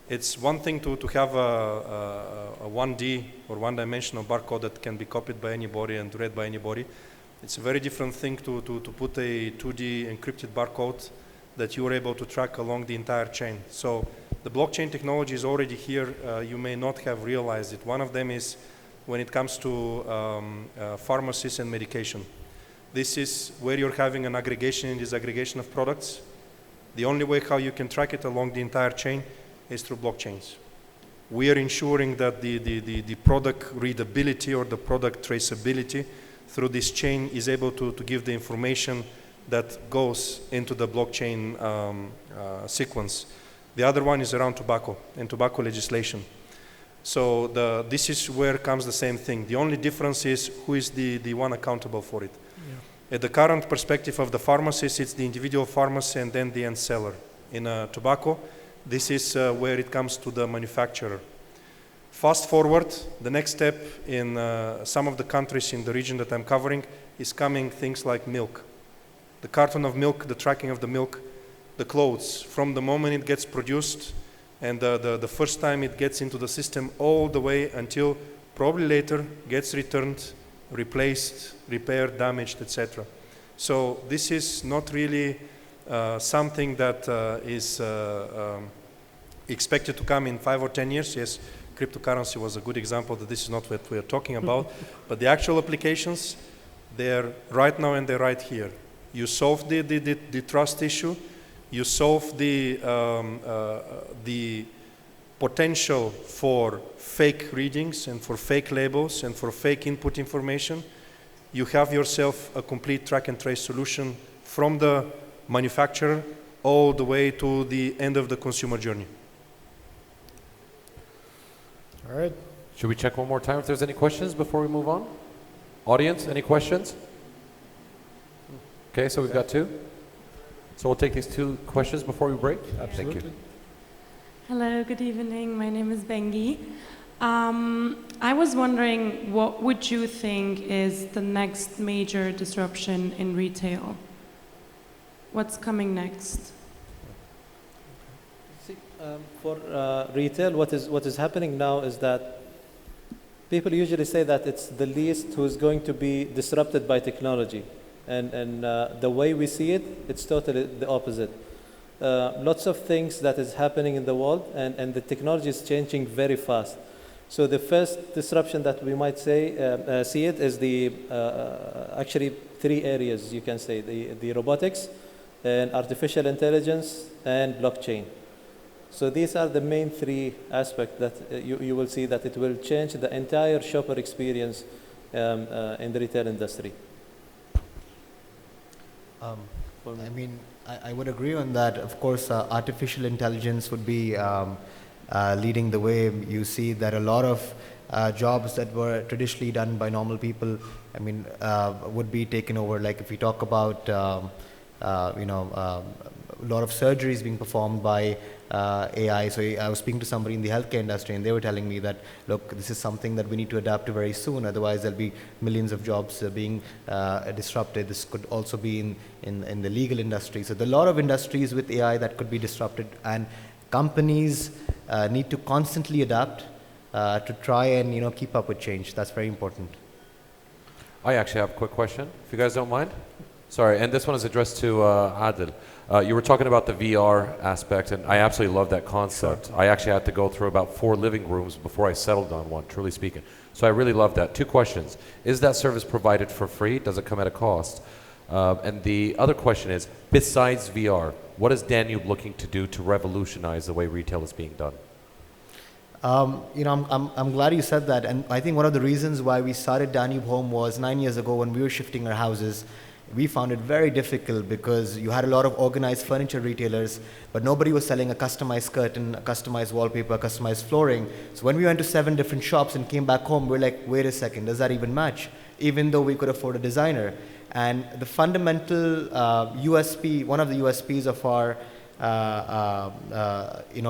it's one thing to have a 1D or one-dimensional barcode that can be copied by anybody and read by anybody. It's a very different thing to put a 2D encrypted barcode that you are able to track along the entire chain. So the blockchain technology is already here. You may not have realized it. One of them is when it comes to pharmacies and medication. This is where you're having an aggregation and disaggregation of products. The only way how you can track it along the entire chain is through blockchains. We are ensuring that the product readability or the product traceability through this chain is able to give the information that goes into the blockchain sequence. The other one is around tobacco and tobacco legislation. So this is where comes the same thing. The only difference is who is the one accountable for it. Yeah. At the current perspective of the pharmacist, it's the individual pharmacy and then the end seller. In tobacco, this is where it comes to the manufacturer. Fast forward, the next step in some of the countries in the region that I'm covering is coming things like milk. The carton of milk, the tracking of the milk, the clothes, from the moment it gets produced and the first time it gets into the system all the way until probably later gets returned, replaced, repaired, damaged, etc. So this is not really something that is expected to come in 5 or 10 years. Yes, cryptocurrency was a good example that this is not what we are talking about, but the actual applications, they're right now and they're right here. You solve the trust issue. You solve the potential for fake readings and for fake labels and for fake input information. You have yourself a complete track and trace solution from the manufacturer all the way to the end of the consumer journey. All right. Should we check one more time if there's any questions before we move on? Audience, any questions? Okay, so we've got 2. So we'll take these 2 questions before we break. Absolutely. Thank you. Hello, good evening. My name is Bengi. I was wondering, what would you think is the next major disruption in retail? What's coming next? See, for retail, what is happening now is that people usually say that it's the least who's going to be disrupted by technology. And the way we see it, it's totally the opposite. Lots of things that is happening in the world, and the technology is changing very fast. So the first disruption that we might say see it is the actually 3 areas, you can say, the robotics and artificial intelligence and blockchain. So these are the main 3 aspects that you will see that it will change the entire shopper experience in the retail industry. I mean, I would agree on that. Of course, artificial intelligence would be leading the way. You see that a lot of jobs that were traditionally done by normal people, I mean, would be taken over. Like if we talk about, a lot of surgeries being performed by AI. So I was speaking to somebody in the healthcare industry, and they were telling me that, look, this is something that we need to adapt to very soon. Otherwise, there'll be millions of jobs being disrupted. This could also be in the legal industry. So there are a lot of industries with AI that could be disrupted, and companies need to constantly adapt to try and keep up with change. That's very important. I actually have a quick question, if you guys don't mind. Sorry, and this one is addressed to Adil. You were talking about the VR aspect, and I absolutely love that concept. I actually had to go through about 4 living rooms before I settled on one, truly speaking. So I really love that. 2 questions. Is that service provided for free? Does it come at a cost? And the other question is, besides VR, what is Danube looking to do to revolutionize the way retail is being done? I'm glad you said that. And I think one of the reasons why we started Danube Home was 9 years ago when we were shifting our houses. We found it very difficult because you had a lot of organized furniture retailers, but nobody was selling a customized curtain, a customized wallpaper, customized flooring. So when we went to 7 different shops and came back home, we were like, wait a second, does that even match? Even though we could afford a designer. And the fundamental USP, one of the USPs of our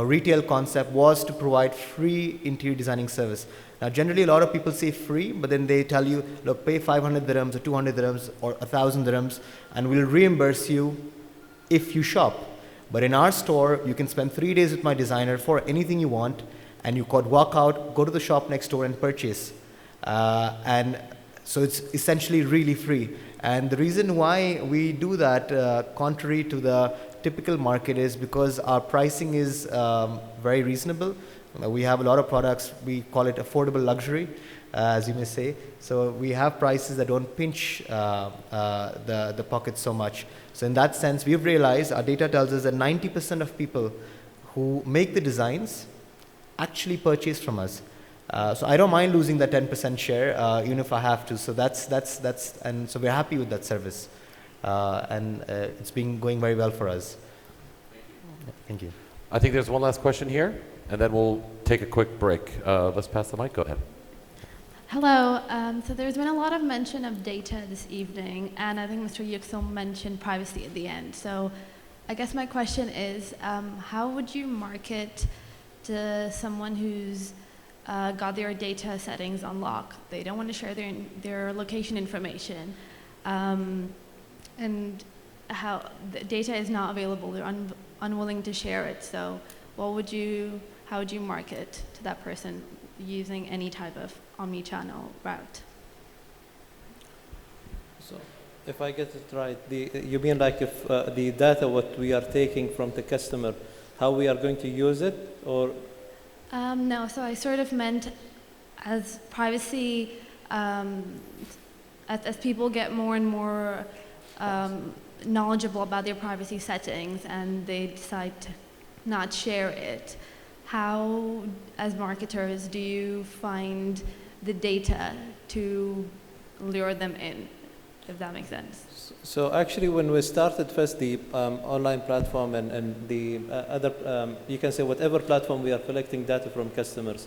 retail concept was to provide free interior designing service. Now, generally, a lot of people say free, but then they tell you, look, pay 500 dirhams or 200 dirhams or 1,000 dirhams, and we'll reimburse you if you shop. But in our store, you can spend 3 days with my designer for anything you want, and you could walk out, go to the shop next door and purchase. And so it's essentially really free. And the reason why we do that, contrary to the typical market, is because our pricing is very reasonable. We have a lot of products, we call it affordable luxury, as you may say. So we have prices that don't pinch the pocket so much. So in that sense, we've realized, our data tells us that 90% of people who make the designs actually purchase from us. So I don't mind losing that 10% share, even if I have to. So and so we're happy with that service. And it's been going very well for us. Thank you. I think there's one last question here, and then we'll take a quick break. Let's pass the mic. Go ahead. Hello. So there's been a lot of mention of data this evening, and I think Mr. X.0 mentioned privacy at the end. So I guess my question is, how would you market to someone who's got their data settings on lock? They don't want to share their location information, and how the data is not available. They're unwilling to share it. So how would you market to that person using any type of omni-channel route? So if I get it right, you mean like if the data, what we are taking from the customer, how we are going to use it, or? No, so I sort of meant as privacy, as people get more and more knowledgeable about their privacy settings and they decide to not share it, how, as marketers, do you find the data to lure them in, if that makes sense? So actually, when we started first the online platform and the other, you can say whatever platform we are collecting data from customers,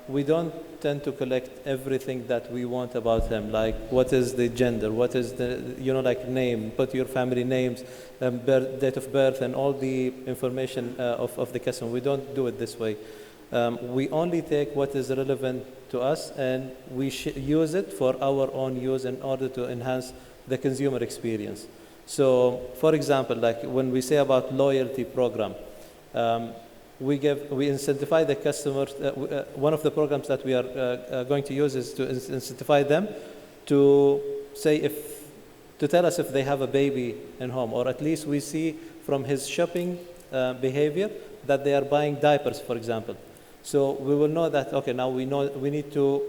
we don't tend to collect everything that we want about them, like what is the gender, what is the, like name, put your family names, date of birth, and all the information of the customer. We don't do it this way. We only take what is relevant to us, and we use it for our own use in order to enhance the consumer experience. So, for example, like when we say about loyalty program, we incentivize the customers. One of the programs that we are going to use is to incentivize them to say to tell us if they have a baby in home, or at least we see from his shopping behavior that they are buying diapers, for example. So we will know that, okay, now we know we need to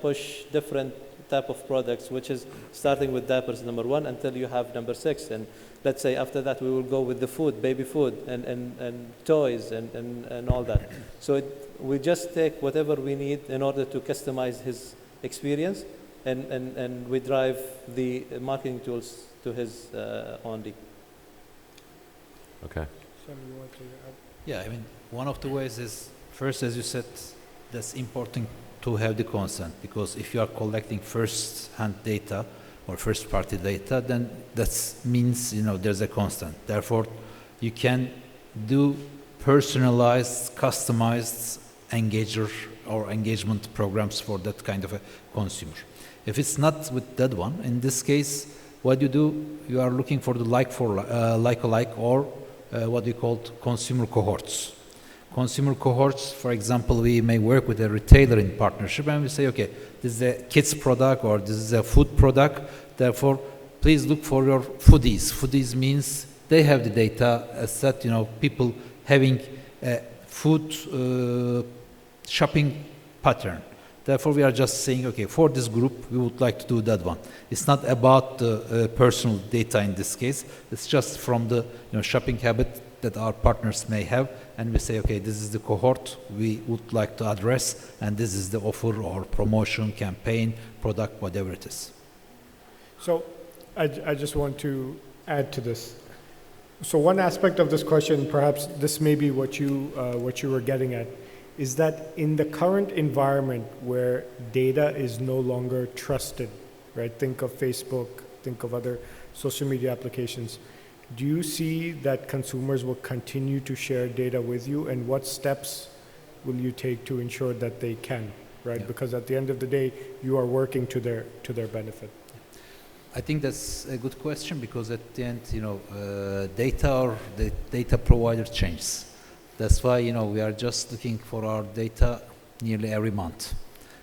push different type of products, which is starting with diapers number 1 until you have number 6, and let's say after that we will go with the food, baby food, and toys and all that. So we just take whatever we need in order to customize his experience, and we drive the marketing tools to his only. Okay. Sam, you want to add? Yeah, I mean, one of the ways is, first, as you said, that's important to have the consent, because if you are collecting first-hand data or first-party data, then that means, you know, there's a consent. Therefore, you can do personalized, customized engager or engagement programs for that kind of a consumer. If it's not with that one, in this case, what you do, you are looking for the like-alike or what we call consumer cohorts. Consumer cohorts, for example, we may work with a retailer in partnership and we say, okay, this is a kids product or this is a food product, therefore, please look for your foodies. Foodies means they have the data as that, you know, people having a food shopping pattern. Therefore, we are just saying, okay, for this group, we would like to do that one. It's not about the personal data in this case. It's just from the shopping habit that our partners may have, and we say, okay, this is the cohort we would like to address, and this is the offer or promotion, campaign, product, whatever it is. So I just want to add to this. So one aspect of this question, perhaps this may be what you were getting at, is that in the current environment where data is no longer trusted, right? Think of Facebook, think of other social media applications. Do you see that consumers will continue to share data with you, and what steps will you take to ensure that they can, right? Yeah. Because at the end of the day, you are working to their benefit. I think that's a good question, because at the end, data or the data provider changes. That's why, we are just looking for our data nearly every month,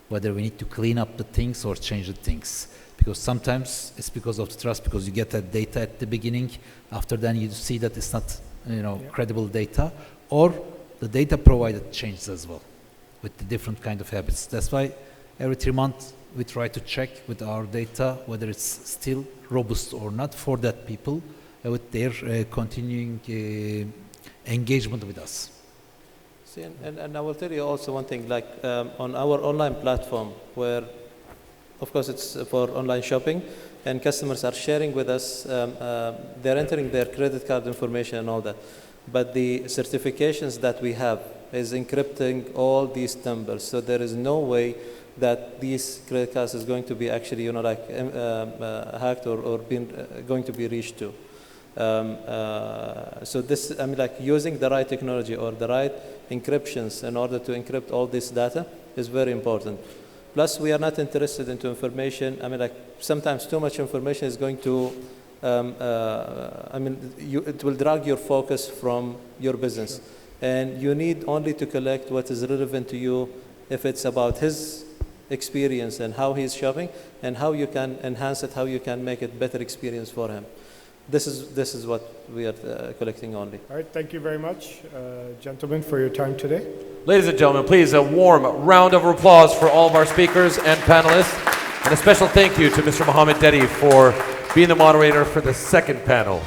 whether we need to clean up the things or change the things. Because sometimes it's because of the trust, because you get that data at the beginning, after then you see that it's not, credible data, or the data provider changes as well with the different kind of habits. That's why every 3 months we try to check with our data whether it's still robust or not for that people with their continuing engagement with us. See, and I will tell you also one thing, like on our online platform, where of course it's for online shopping, and customers are sharing with us, they're entering their credit card information and all that. But the certifications that we have is encrypting all these numbers. So there is no way that these credit cards is going to be actually, hacked or going to be reached to. So this, using the right technology or the right encryptions in order to encrypt all this data is very important. Plus, we are not interested into information. Sometimes too much information is going to, it will drag your focus from your business. Sure. And you need only to collect what is relevant to you, if it's about his experience and how he's shopping, and how you can enhance it, how you can make it better experience for him. This is what we are collecting only. All right, thank you very much, gentlemen, for your time today. Ladies and gentlemen, please a warm round of applause for all of our speakers and panelists. And a special thank you to Mr. Mohammed Dedi for being the moderator for the second panel.